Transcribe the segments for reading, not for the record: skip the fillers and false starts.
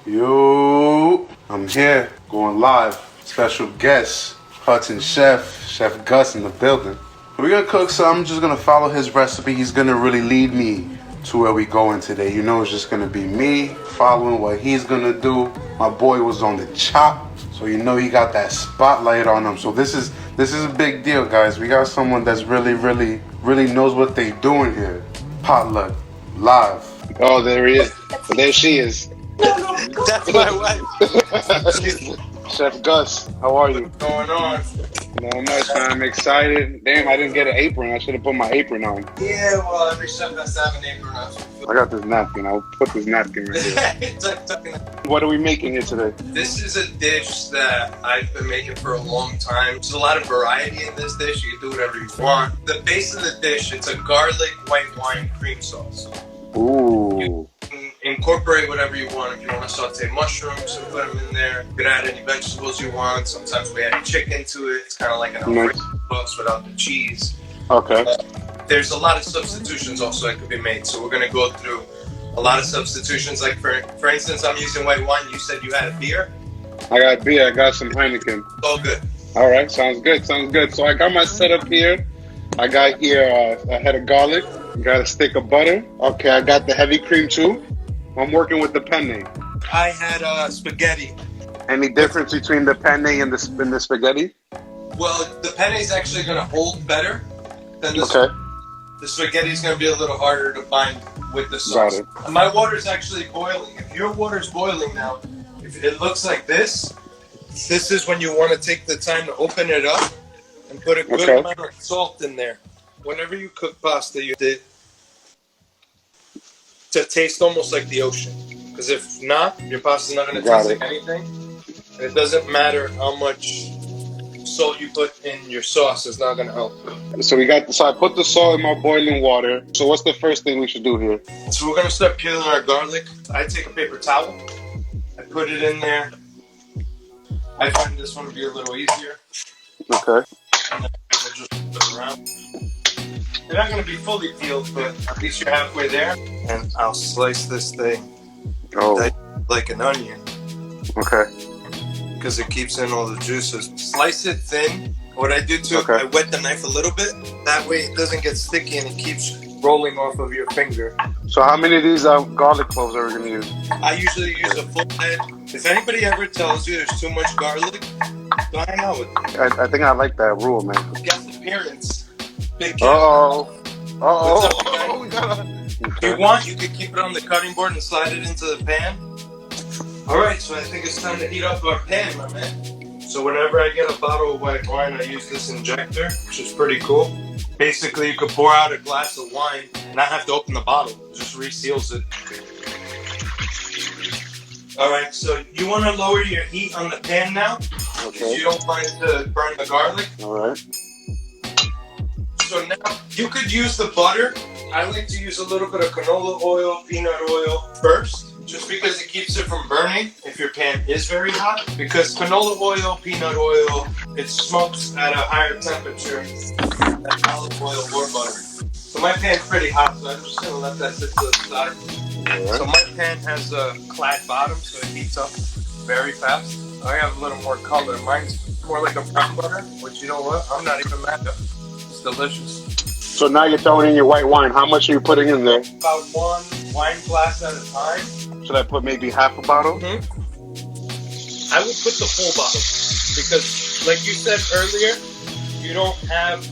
Yo, I'm here, going live. Special guest, Hudson Chef Gus in the building. We're gonna cook, so I'm just gonna follow his recipe. He's gonna really lead me to where we going today. You know, it's just gonna be me following what he's gonna do. My boy was on the chop, so you know he got that spotlight on him. So this is a big deal, guys. We got someone that's really knows what they doing here. Potluck, live. Oh, there he is. There she is. That's my wife. Chef Gus, how are you? What's going on? Not much, man. I'm excited. Damn, I didn't get an apron. I should have put my apron on. Yeah, well, every chef has to have an apron on. I got this napkin. I'll put this napkin right here. What are we making here today? This is a dish that I've been making for a long time. There's a lot of variety in this dish. You can do whatever you want. The base of the dish, it's a garlic white wine cream sauce. Ooh. You can incorporate whatever you want. If you want to saute mushrooms and put them in there, you can add any vegetables you want. Sometimes we add chicken to it. It's kind of like an Alfredo sauce without the cheese. Okay. There's a lot of substitutions also that could be made. So we're going to go through a lot of substitutions. Like for instance, I'm using white wine. You said you had a beer? I got beer. I got some Heineken. Oh, good. All right. Sounds good. Sounds good. So I got my setup here. I got here a head of garlic. Got a stick of butter. Okay, I got the heavy cream too. I'm working with the penne. I had spaghetti. Any difference between the penne and the spaghetti? Well, the penne is actually going to hold better than the Okay. The spaghetti is going to be a little harder to bind with the sauce. Got it. My water is actually boiling. If your water is boiling now, if it looks like this is when you want to take the time to open it up and put a good amount of salt in there. Whenever you cook pasta, you did to taste almost like the ocean. Because if not, your pasta's not going to taste like anything. And it doesn't matter how much salt you put in your sauce, it's not going to help. So I put the salt in my boiling water. So what's the first thing we should do here? So we're going to start peeling our garlic. I take a paper towel. I put it in there. I find this one to be a little easier. Okay. And then I just put it around. They're not going to be fully peeled, but at least you're halfway there. And I'll slice this thing like an onion. Okay. Because it keeps in all the juices. Slice it thin. What I do too, I wet the knife a little bit. That way it doesn't get sticky and it keeps rolling off of your finger. So how many of these garlic cloves are we going to use? I usually use a full head. If anybody ever tells you there's too much garlic, don't hang out with me. I think I like that rule, man. Guest appearance. Big If you want, you could keep it on the cutting board and slide it into the pan. Alright, so I think it's time to heat up our pan, my man. So whenever I get a bottle of white wine, I use this injector, which is pretty cool. Basically, you could pour out a glass of wine and not have to open the bottle. It just reseals it. Alright, so you want to lower your heat on the pan now. Because you don't want it to burn the garlic. Alright. So now, you could use the butter. I like to use a little bit of canola oil, peanut oil first. Just because it keeps it from burning if your pan is very hot. Because canola oil, peanut oil, it smokes at a higher temperature than olive oil or butter. So my pan's pretty hot, so I'm just going to let that sit to the side. So my pan has a clad bottom, so it heats up very fast. I have a little more color. Mine's more like a brown butter, which you know what? I'm not even mad at it. It's delicious. So now you're throwing in your white wine. How much are you putting in there? About 1 wine glass at a time. Should I put maybe half a bottle? Mm-hmm. I would put the full bottle because, like you said earlier, you don't have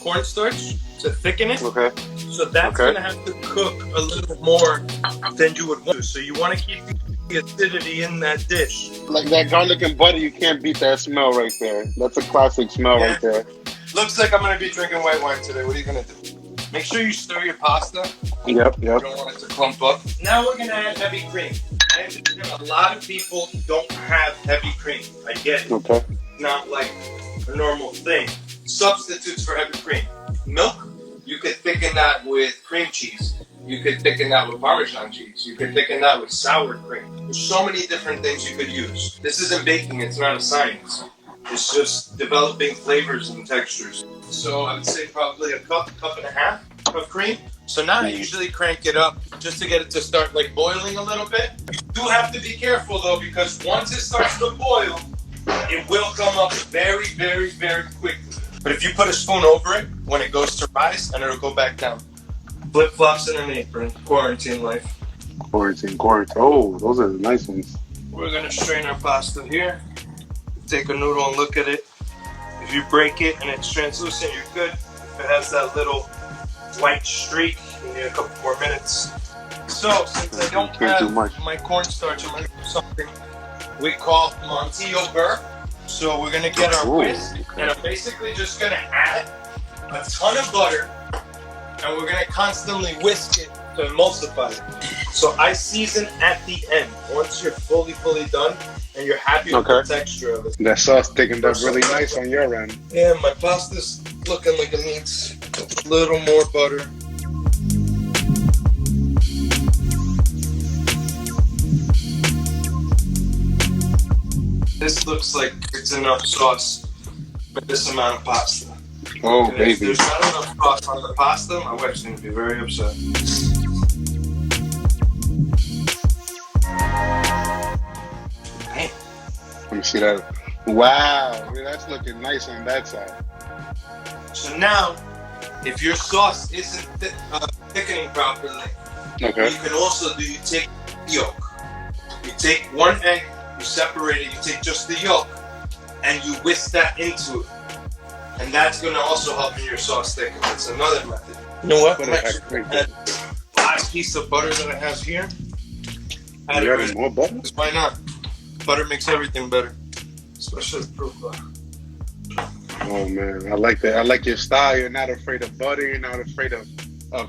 cornstarch to thicken it. Okay. So that's going to have to cook a little more than you would want to. So you want to keep the acidity in that dish. Like that garlic and butter, you can't beat that smell right there. That's a classic smell right there. Looks like I'm going to be drinking white wine today. What are you going to do? Make sure you stir your pasta. Yep. You don't want it to clump up. Now we're going to add heavy cream. I understand a lot of people don't have heavy cream. I get it. Okay. Not like a normal thing. Substitutes for heavy cream. Milk, you could thicken that with cream cheese. You could thicken that with Parmesan cheese. You could thicken that with sour cream. There's so many different things you could use. This isn't baking, it's not a science. It's just developing flavors and textures. So I would say probably a cup and a half of cream. So now I usually crank it up just to get it to start like boiling a little bit. You do have to be careful though, because once it starts to boil, it will come up very, very, very quickly. But if you put a spoon over it, when it goes to rise, and it'll go back down. Flip flops and an apron, quarantine life. Quarantine. Oh, those are the nice ones. We're gonna strain our pasta here. Take a noodle and look at it. If you break it and it's translucent, you're good. If it has that little white streak, you need a couple more minutes. So, since I don't have my cornstarch, I'm gonna do something we call Montillo burr. So we're gonna get our whisk, and I'm basically just gonna add a ton of butter, and we're gonna constantly whisk it to emulsify it. So I season at the end, once you're fully done, and you're happy with the texture of it. That sauce thickened up really nice on your end. Yeah, my pasta's looking like it needs a little more butter. This looks like it's enough sauce for this amount of pasta. Oh, baby. If there's not enough sauce on the pasta, my wife's going to be very upset. Let me see that. Wow, that's looking nice on that side. So now, if your sauce isn't thickening properly, you can also do, you take yolk. You take one egg, you separate it, you take just the yolk, and you whisk that into it. And that's going to also help in your sauce thicken. It's another method. You know what? Last piece of butter that I have here. You adding more butter? Why not? Butter makes everything better, especially Potluck. Oh man, I like that. I like your style. You're not afraid of butter. You're not afraid of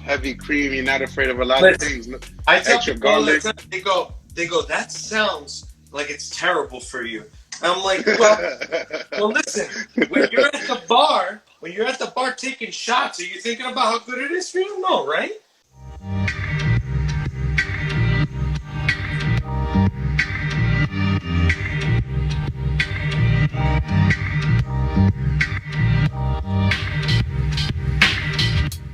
heavy cream. You're not afraid of a lot of things. I tell people garlic. They go. That sounds like it's terrible for you. I'm like, well, listen. When you're at the bar taking shots, are you thinking about how good it is for you? No, right?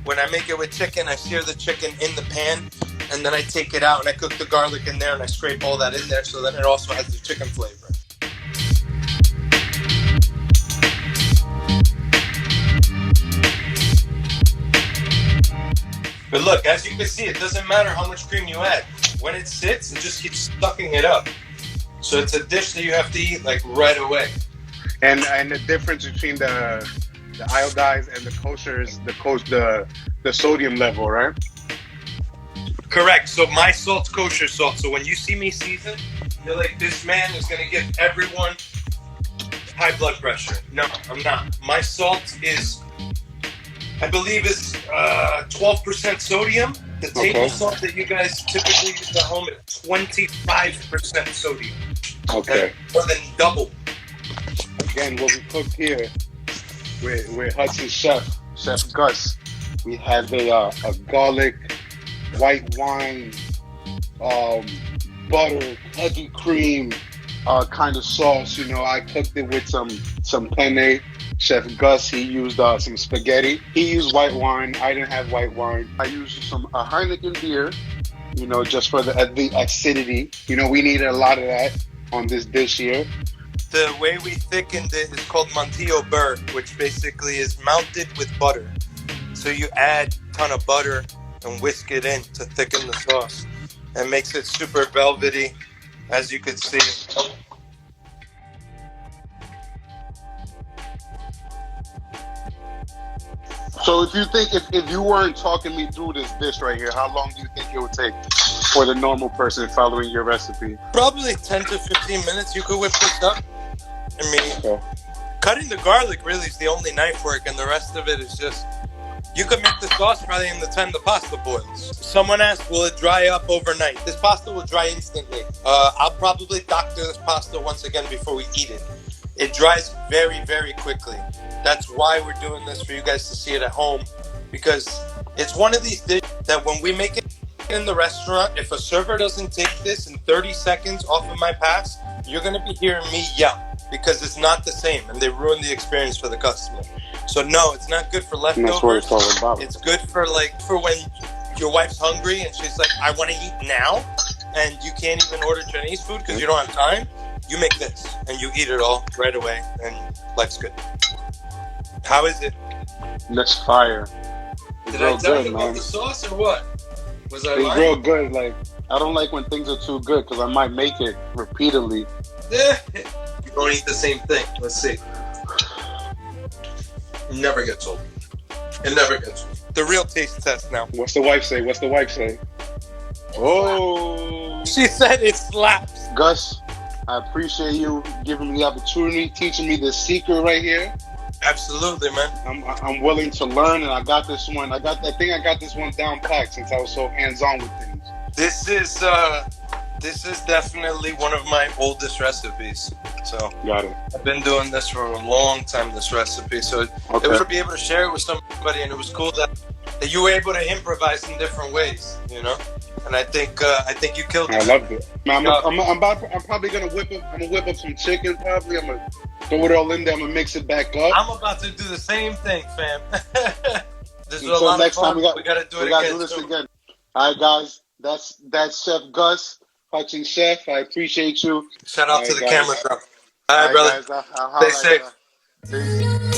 When I make it with chicken, I sear the chicken in the pan, and then I take it out and I cook the garlic in there and I scrape all that in there so that it also has the chicken flavor. But look, as you can see, it doesn't matter how much cream you add. When it sits, it just keeps sucking it up. So it's a dish that you have to eat like right away. And the difference between the iodized and the kosher is the sodium level, right? Correct. So my salt's kosher salt. So when you see me season, you're like, this man is going to give everyone high blood pressure. No, I'm not. My salt is, I believe, is 12% sodium. The table salt that you guys typically use at home is 25% sodium. Okay. More than double. Again, what we cooked here with Hudson's Chef Gus, we have a garlic, white wine, butter, heavy cream kind of sauce. You know, I cooked it with some penne. Chef Gus, he used some spaghetti. He used white wine. I didn't have white wine. I used a Heineken beer, you know, just for the acidity. You know, we needed a lot of that on this dish here. The way we thickened it is called Montillo burr, which basically is mounted with butter. So you add a ton of butter and whisk it in to thicken the sauce. And makes it super velvety, as you can see. So if you weren't talking me through this dish right here, how long do you think it would take for the normal person following your recipe? Probably 10 to 15 minutes. You could whip this up. I mean, cutting the garlic really is the only knife work, and the rest of it is just, you could make the sauce probably in the time the pasta boils. Someone asked, will it dry up overnight? This pasta will dry instantly. I'll probably doctor this pasta once again before we eat it. It dries very, very quickly. That's why we're doing this, for you guys to see it at home, because it's one of these dishes that when we make it in the restaurant, if a server doesn't take this in 30 seconds off of my pass, you're going to be hearing me yell, because it's not the same and they ruin the experience for the customer. So no, it's not good for leftovers. And that's what it's all about. It's good for when your wife's hungry and she's like, I want to eat now, and you can't even order Chinese food because you don't have time, you make this and you eat it all right away, and life's good. How is it? That's fire. It's Did real I tell good, you man. about the sauce or what? Was I It's lying? real good. Like, I don't like when things are too good because I might make it repeatedly. You don't eat the same thing. Let's see. Never gets old. It never gets old. The real taste test now. What's the wife say? What's the wife say? Oh, She said it slaps. Gus, I appreciate you giving me the opportunity, teaching me this secret right here. Absolutely, man. I'm willing to learn, and I got this one. I think I got this one down packed since I was so hands-on with things. This is definitely one of my oldest recipes. So Got it. I've been doing this for a long time, this recipe. So it was to be able to share it with somebody, and it was cool that you were able to improvise in different ways, you know. And I think you killed it. I loved it. I'm probably gonna whip up. I'm gonna whip up some chicken. Probably I'm gonna throw it all in there. I'm gonna mix it back up. I'm about to do the same thing, fam. This is a Until lot next of fun. time, we gotta do it do again. this again. All right, guys. That's Chef Gus, Hudson Chef. I appreciate you. Shout out to the guys. camera, bro. All right, brother. Guys, I'll Stay safe. Peace.